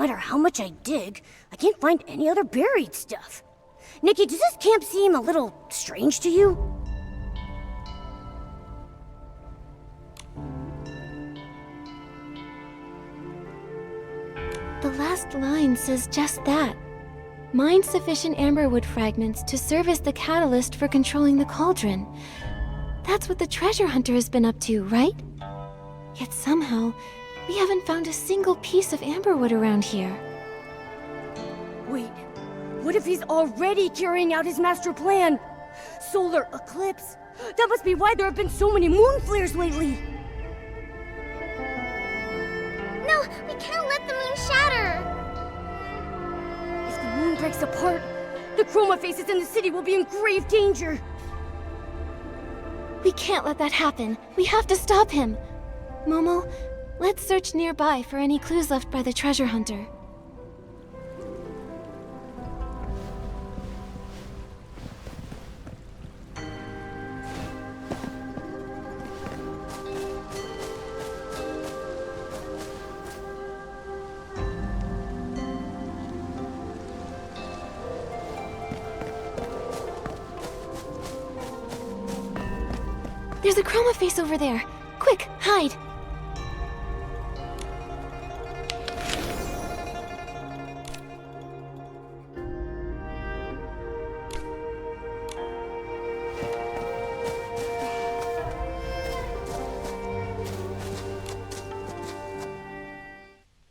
matter how much I dig, I can't find any other buried stuff. Nikki, does this camp seem a little strange to you? The last line says just that. Mine sufficient amberwood fragments to serve as the catalyst for controlling the cauldron. That's what the treasure hunter has been up to, right? Yet somehow, we haven't found a single piece of amberwood around here. Wait, what if he's already carrying out his master plan? Solar eclipse? That must be why there have been so many moon flares lately. No, we can't let the moon shatter. If the moon breaks apart, the chroma faces in the city will be in grave danger. We can't let that happen. We have to stop him. Momo, let's search nearby for any clues left by the treasure hunter. There's a chroma face over there. Quick, hide!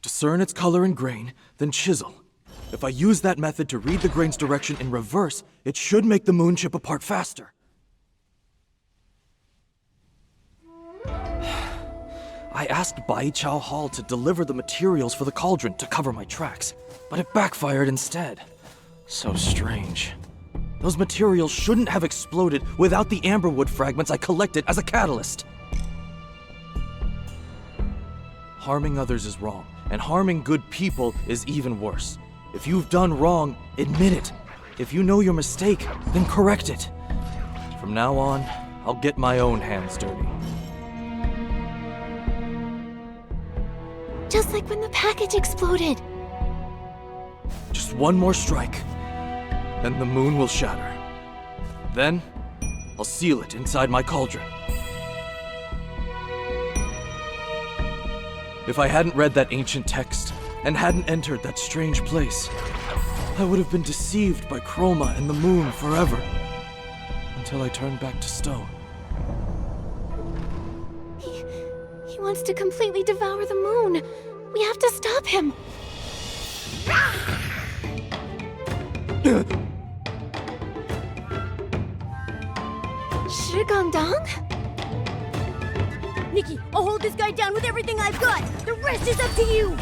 Discern its color and grain, then chisel. If I use that method to read the grain's direction in reverse, it should make the moon chip apart faster. I asked Bai Chao Hall to deliver the materials for the cauldron to cover my tracks, but it backfired instead. So strange. Those materials shouldn't have exploded without the amberwood fragments I collected as a catalyst. Harming others is wrong, and harming good people is even worse. If you've done wrong, admit it. If you know your mistake, then correct it. From now on, I'll get my own hands dirty. Just like when the package exploded. Just one more strike, and the moon will shatter. Then, I'll seal it inside my cauldron. If I hadn't read that ancient text, and hadn't entered that strange place, I would have been deceived by Chroma and the moon forever, until I turned back to stone. He wants to completely devour the moon. We have to stop him. Shigangdang? Nikki, I'll hold this guy down with everything I've got. The rest is up to you.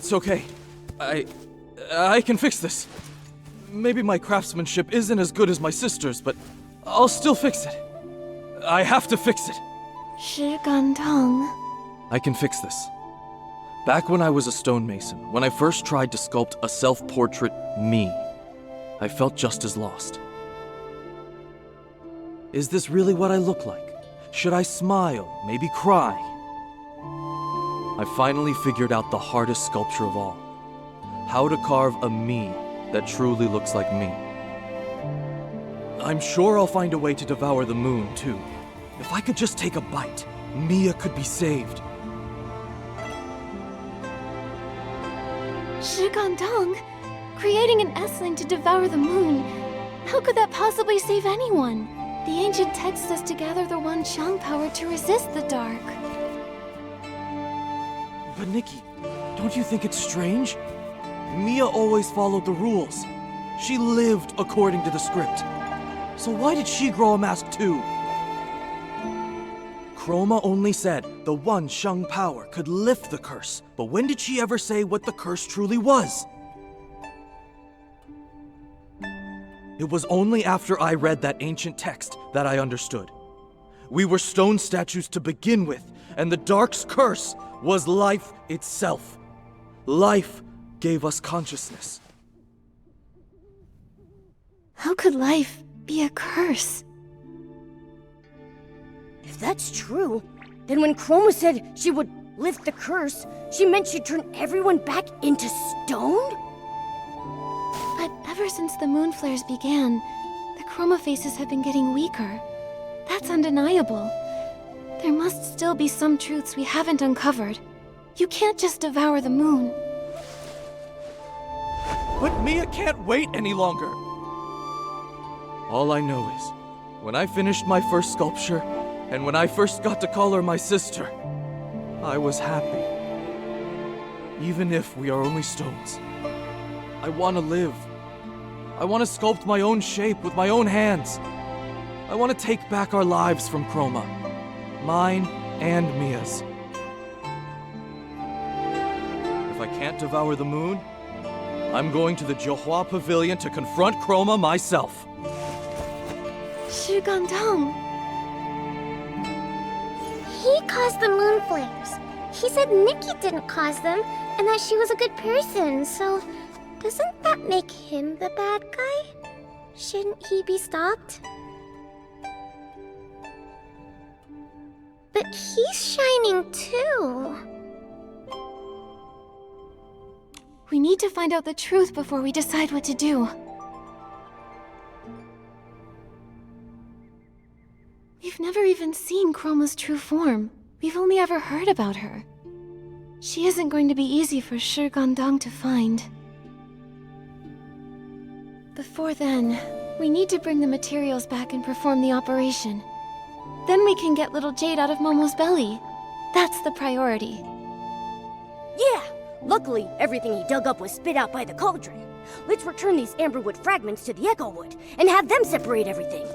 It's okay. I can fix this. Maybe my craftsmanship isn't as good as my sister's, but I'll still fix it. I have to fix it. 石敢当. I can fix this. Back when I was a stonemason, when I first tried to sculpt a self-portrait me, I felt just as lost. Is this really what I look like? Should I smile, maybe cry? I finally figured out the hardest sculpture of all. How to carve a me that truly looks like me. I'm sure I'll find a way to devour the moon, too. If I could just take a bite, Mia could be saved. 石敢当? Creating an S-ling to devour the moon. How could that possibly save anyone? The ancient text says to gather the Wanxiang power to resist the dark. But Nikki, don't you think it's strange? Mia always followed the rules. She lived according to the script. So why did she grow a mask too? Chroma only said the Wanxiang power could lift the curse, but when did she ever say what the curse truly was? It was only after I read that ancient text that I understood. We were stone statues to begin with, and the Dark's curse was life itself. Life gave us consciousness. How could life be a curse? If that's true, then when Chroma said she would lift the curse, she meant she'd turn everyone back into stone? But ever since the moon flares began, the chroma faces have been getting weaker. That's undeniable. There must still be some truths we haven't uncovered. You can't just devour the moon. But Mia can't wait any longer. All I know is, when I finished my first sculpture, and when I first got to color my sister, I was happy. Even if we are only stones. I want to live. I want to sculpt my own shape with my own hands. I want to take back our lives from Chroma. Mine and Mia's. If I can't devour the moon, I'm going to the Johua Pavilion to confront Chroma myself. 石敢当. He caused the moon flares. He said Nikki didn't cause them, and that she was a good person, so doesn't that make him the bad guy? Shouldn't he be stopped? But he's shining too. We need to find out the truth before we decide what to do. We've never even seen Chroma's true form. We've only ever heard about her. She isn't going to be easy for Shi Gandang to find. Before then, we need to bring the materials back and perform the operation. Then we can get little Jade out of Momo's belly. That's the priority. Yeah! Luckily, everything he dug up was spit out by the cauldron. Let's return these amberwood fragments to the Echo Wood and have them separate everything.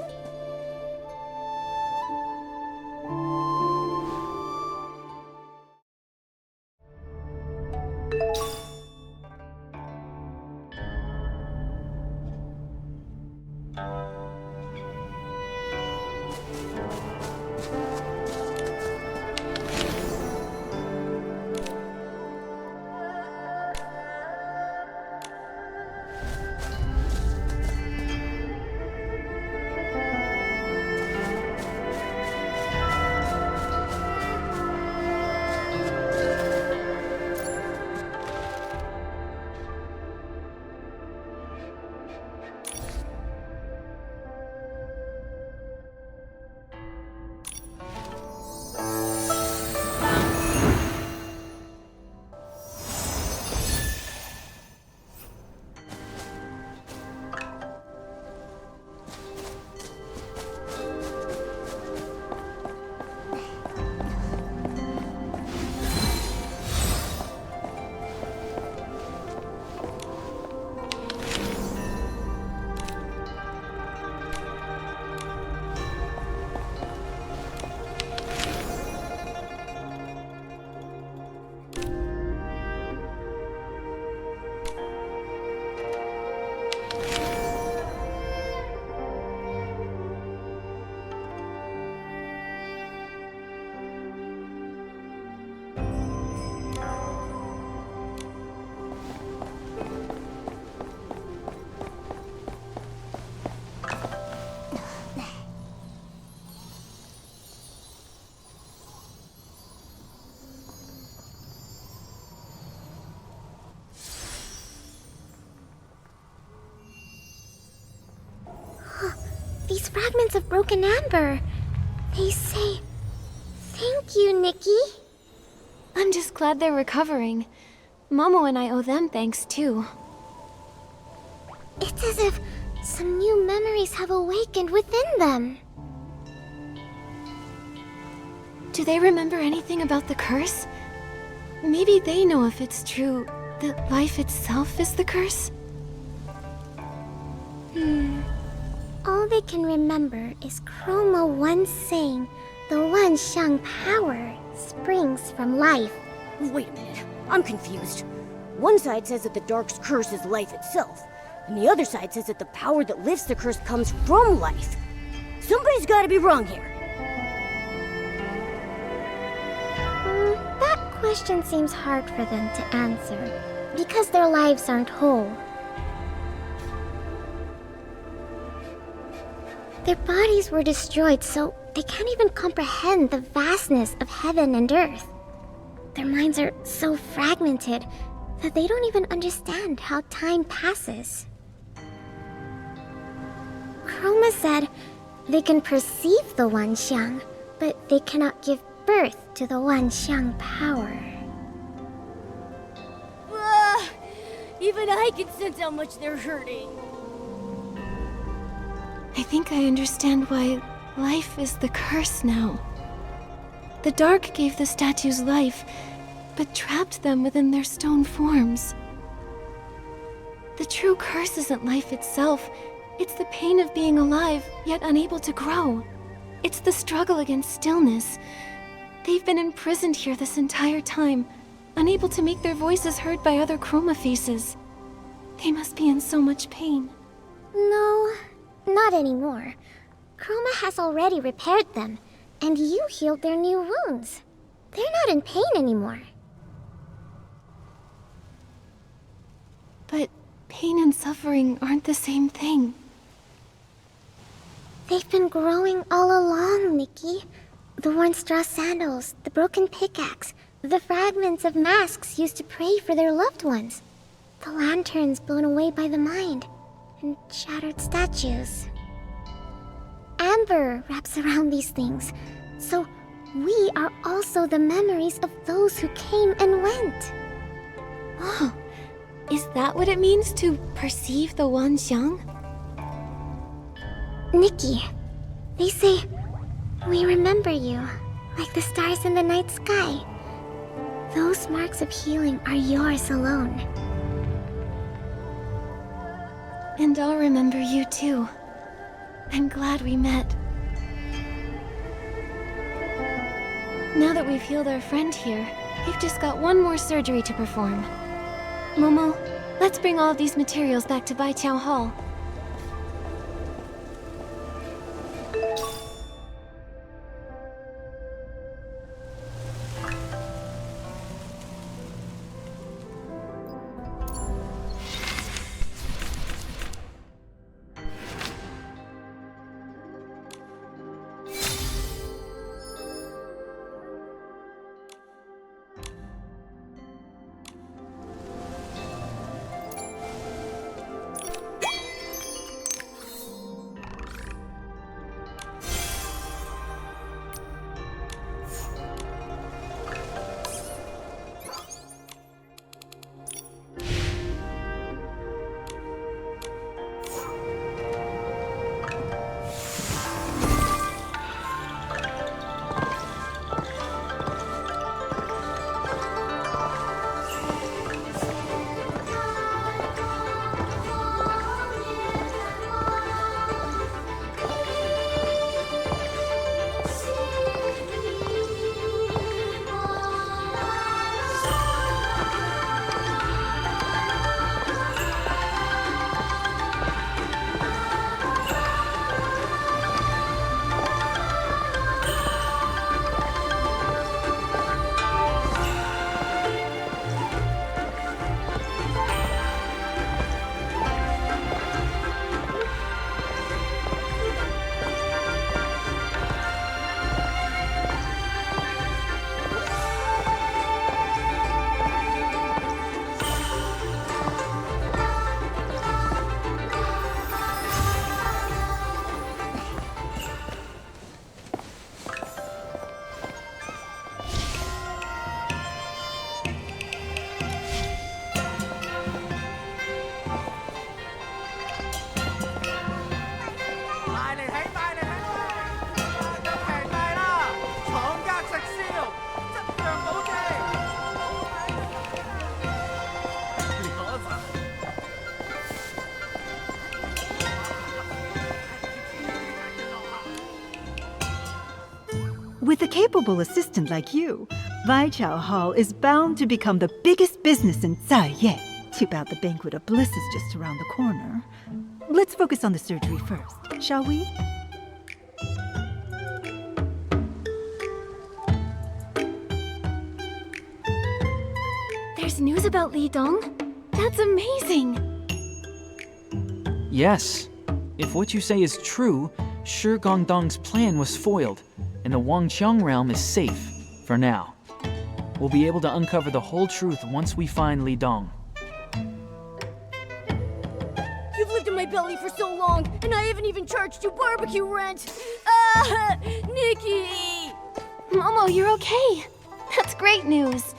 these fragments of broken amber. They say, "Thank you, Nikki." I'm just glad they're recovering. Momo and I owe them thanks too. It's as if some new memories have awakened within them. Do they remember anything about the curse? Maybe they know if it's true that life itself is the curse? All they can remember is Chroma once saying the Wanxiang power springs from life. Wait a minute, I'm confused. One side says that the Dark's curse is life itself, and the other side says that the power that lifts the curse comes from life. Somebody's gotta be wrong here. That question seems hard for them to answer, because their lives aren't whole. Their bodies were destroyed, so they can't even comprehend the vastness of heaven and earth. Their minds are so fragmented that they don't even understand how time passes. Chroma said they can perceive the Wanxiang, but they cannot give birth to the Wanxiang power. Even I can sense how much they're hurting. I think I understand why life is the curse now. The Dark gave the statues life, but trapped them within their stone forms. The true curse isn't life itself. It's the pain of being alive, yet unable to grow. It's the struggle against stillness. They've been imprisoned here this entire time, unable to make their voices heard by other Chroma faces. They must be in so much pain. No, not anymore. Chroma has already repaired them, and you healed their new wounds. They're not in pain anymore. But pain and suffering aren't the same thing. They've been growing all along, Nikki. The worn straw sandals, the broken pickaxe, the fragments of masks used to pray for their loved ones, the lanterns blown away by the mind, and shattered statues. Amber wraps around these things, so we are also the memories of those who came and went. Oh, is that what it means to perceive the Wanxiang? Nikki, they say, we remember you, like the stars in the night sky. Those marks of healing are yours alone. And I'll remember you too. I'm glad we met. Now that we've healed our friend here, we've just got one more surgery to perform. Momo, let's bring all of these materials back to Baiqiao Hall. With a capable assistant like you, Baichao Hall is bound to become the biggest business in Zaiye. Too bad the Banquet of Bliss is just around the corner. Let's focus on the surgery first, shall we? There's news about Li Dong? That's amazing! Yes. If what you say is true, Shi Gongdong's plan was foiled, and the Wanxiang realm is safe, for now. We'll be able to uncover the whole truth once we find Li Dong. You've lived in my belly for so long, and I haven't even charged you barbecue rent! Nikki! Momo, you're okay! That's great news!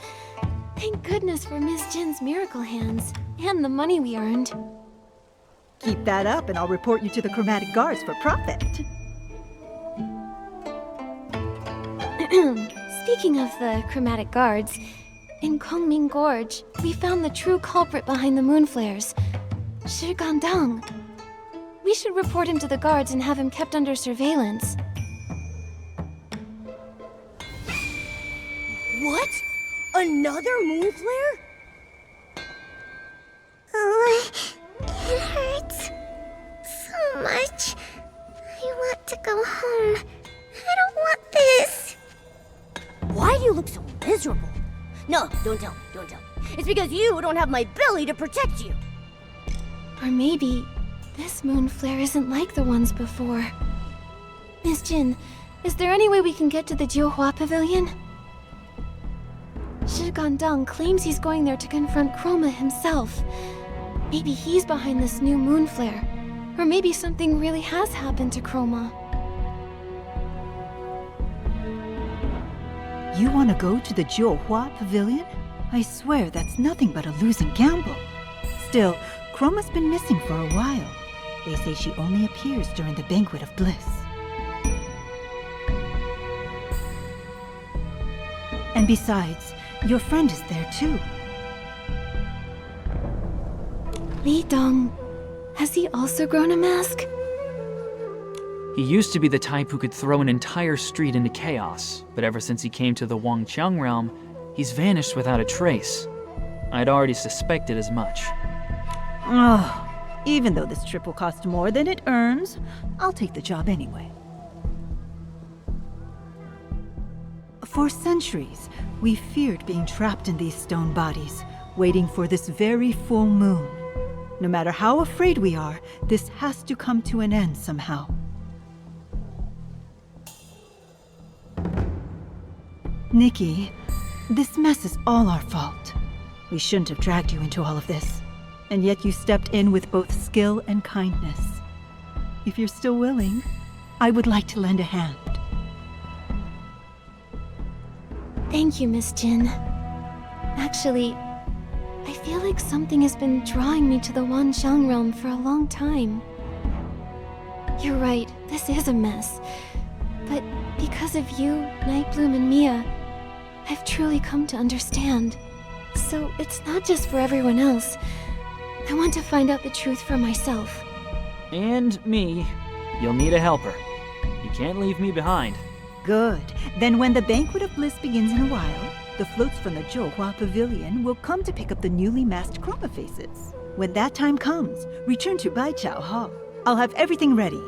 Thank goodness for Miss Jin's miracle hands, and the money we earned. Keep that up and I'll report you to the Chromatic Guards for profit. Speaking of the Chromatic Guards, in Kongming Gorge, we found the true culprit behind the moon flares, Shi Gandang. We should report him to the guards and have him kept under surveillance. What? Another moon flare? Oh, it hurts so much. I want to go home. I don't want this. Why do you look so miserable? No, don't tell me, don't tell me. It's because you don't have my belly to protect you. Or maybe this moon flare isn't like the ones before. Miss Jin, is there any way we can get to the Jiuhua Pavilion? Shi Gandang claims he's going there to confront Chroma himself. Maybe he's behind this new moon flare. Or maybe something really has happened to Chroma. You want to go to the Jiuhua Pavilion? I swear that's nothing but a losing gamble. Still, Chroma's been missing for a while. They say she only appears during the Banquet of Bliss. And besides, your friend is there too. Li Dong, has he also grown a mask? He used to be the type who could throw an entire street into chaos, but ever since he came to the Wanxiang realm, he's vanished without a trace. I'd already suspected as much. Oh, even though this trip will cost more than it earns, I'll take the job anyway. For centuries, we feared being trapped in these stone bodies, waiting for this very full moon. No matter how afraid we are, this has to come to an end somehow. Nikki, this mess is all our fault. We shouldn't have dragged you into all of this. And yet you stepped in with both skill and kindness. If you're still willing, I would like to lend a hand. Thank you, Miss Jin. Actually, I feel like something has been drawing me to the Wanxiang realm for a long time. You're right, this is a mess. But because of you, Nightbloom, and Mia, I've truly come to understand. So it's not just for everyone else. I want to find out the truth for myself. And me. You'll need a helper. You can't leave me behind. Good. Then when the Banquet of Bliss begins in a while, the floats from the Jiuhua Pavilion will come to pick up the newly masked Chroma faces. When that time comes, return to Baichao Hall. I'll have everything ready.